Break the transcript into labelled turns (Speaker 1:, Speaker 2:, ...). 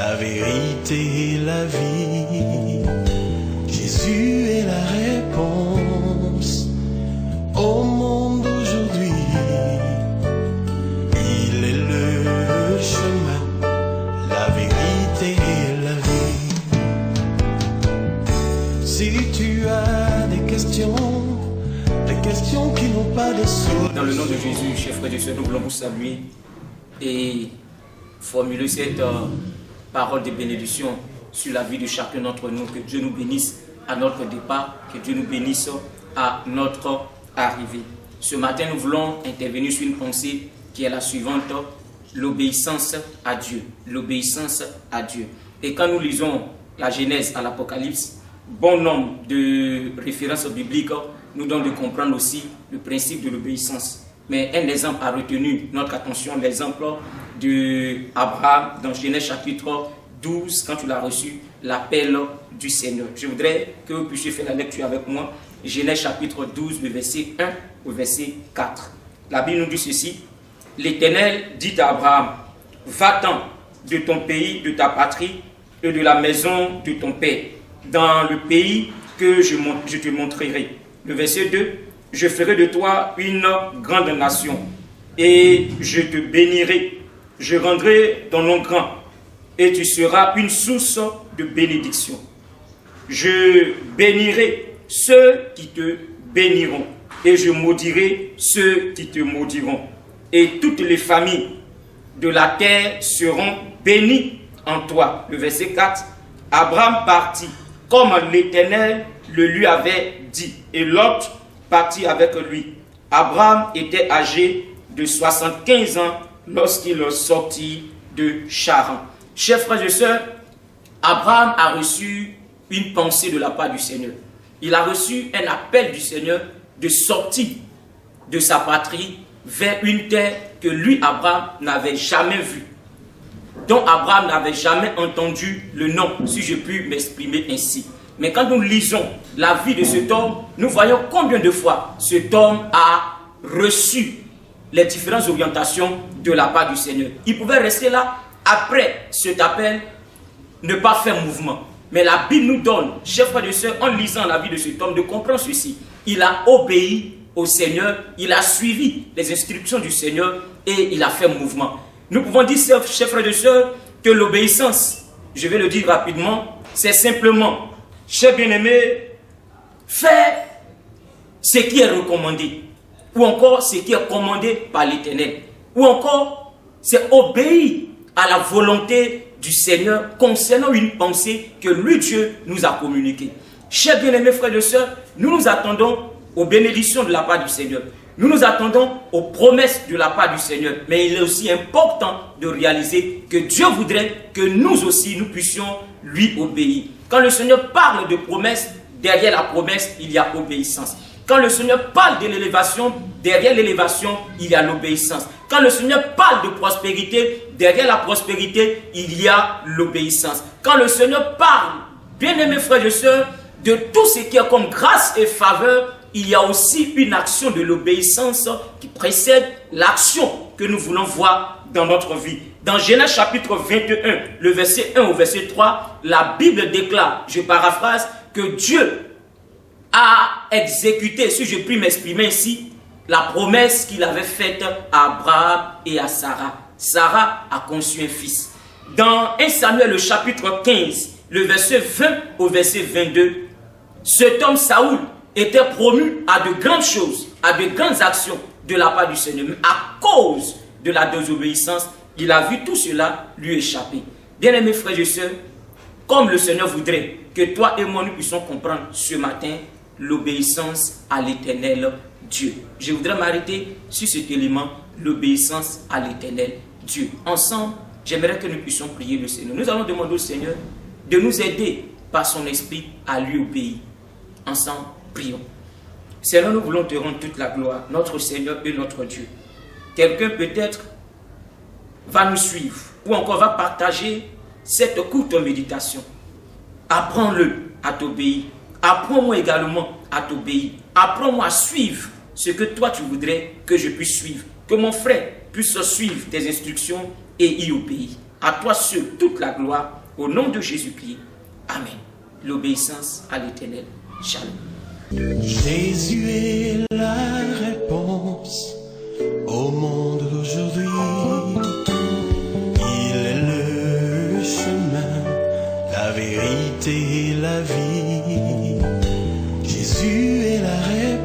Speaker 1: la vérité et la vie. Jésus est la réponse au monde d'aujourd'hui. Il est le chemin, la vérité et la vie. Si tu as des questions qui n'ont pas de solution.
Speaker 2: Dans le nom de Jésus, chers frères et sœurs, nous voulons vous saluer et formuler cette parole de bénédiction sur la vie de chacun d'entre nous. Que Dieu nous bénisse à notre départ, que Dieu nous bénisse à notre arrivée. Ce matin, nous voulons intervenir sur une pensée qui est la suivante: l'obéissance à Dieu. L'obéissance à Dieu. Et quand nous lisons la Genèse à l'Apocalypse, bon nombre de références bibliques nous donnent de comprendre aussi le principe de l'obéissance. Mais un exemple a retenu notre attention, l'exemple d'Abraham dans Genèse chapitre 12, quand tu l'as reçu, l'appel du Seigneur. Je voudrais que vous puissiez faire la lecture avec moi. Genèse chapitre 12, le verset 1 au verset 4. La Bible nous dit ceci: l'Éternel dit à Abraham, va-t'en de ton pays, de ta patrie et de la maison de ton père, dans le pays que je te montrerai. Le verset 2, je ferai de toi une grande nation et je te bénirai. Je rendrai ton nom grand et tu seras une source de bénédiction. Je bénirai ceux qui te béniront et je maudirai ceux qui te maudiront. Et toutes les familles de la terre seront bénies en toi. Le verset 4, Abraham partit comme l'Éternel le lui avait dit, et Lot partit avec lui. Abraham était âgé de 75 ans lorsqu'il sortit de Charan. Chers frères et sœurs, Abraham a reçu une pensée de la part du Seigneur. Il a reçu un appel du Seigneur de sortir de sa patrie vers une terre que lui, Abraham, n'avait jamais vue, dont Abraham n'avait jamais entendu le nom, si je puis m'exprimer ainsi. Mais quand nous lisons la vie de cet homme, nous voyons combien de fois cet homme a reçu les différentes orientations de la part du Seigneur. Il pouvait rester là, après cet appel, ne pas faire mouvement. Mais la Bible nous donne, chers frères et sœurs, en lisant la vie de cet homme, de comprendre ceci. Il a obéi au Seigneur, il a suivi les instructions du Seigneur et il a fait mouvement. Nous pouvons dire, chers frères et sœurs, que l'obéissance, je vais le dire rapidement, c'est simplement, chers bien-aimés, faire ce qui est recommandé, ou encore ce qui est commandé par l'Éternel, ou encore c'est obéir à la volonté du Seigneur concernant une pensée que lui, Dieu, nous a communiquée. Chers bien-aimés frères et sœurs, nous nous attendons aux bénédictions de la part du Seigneur. Nous nous attendons aux promesses de la part du Seigneur. Mais il est aussi important de réaliser que Dieu voudrait que nous aussi, nous puissions lui obéir. Quand le Seigneur parle de promesses, derrière la promesse, il y a obéissance. Quand le Seigneur parle de l'élévation, derrière l'élévation, il y a l'obéissance. Quand le Seigneur parle de prospérité, derrière la prospérité, il y a l'obéissance. Quand le Seigneur parle, bien-aimés frères et sœurs, de tout ce qui est comme grâce et faveur, il y a aussi une action de l'obéissance qui précède l'action que nous voulons voir dans notre vie. Dans Genèse chapitre 21, le verset 1 au verset 3, la Bible déclare, je paraphrase, que Dieu a exécuté, si je puis m'exprimer ici, la promesse qu'il avait faite à Abraham et à Sarah. Sarah a conçu un fils. Dans 1 Samuel, le chapitre 15, le verset 20 au verset 22, cet homme Saoul était promu à de grandes choses, à de grandes actions de la part du Seigneur. Mais à cause de la désobéissance, il a vu tout cela lui échapper. Bien-aimés frères et sœurs, comme le Seigneur voudrait que toi et moi nous puissions comprendre ce matin l'obéissance à l'Éternel Dieu. Je voudrais m'arrêter sur cet élément, l'obéissance à l'Éternel Dieu. Ensemble, j'aimerais que nous puissions prier le Seigneur. Nous allons demander au Seigneur de nous aider par son esprit à lui obéir. Ensemble, prions. Seigneur, nous voulons te rendre toute la gloire, notre Seigneur et notre Dieu. Quelqu'un peut-être va nous suivre ou encore va partager cette courte méditation. Apprends-le à t'obéir. Apprends-moi également à t'obéir. Apprends-moi à suivre ce que toi tu voudrais que je puisse suivre. Que mon frère puisse suivre tes instructions et y obéir. À toi seul toute la gloire. Au nom de Jésus-Christ. Amen. L'obéissance à l'Éternel. Shalom.
Speaker 1: Jésus est la réponse au monde d'aujourd'hui. Il est le chemin, la vérité et la vie. Jésus est la réponse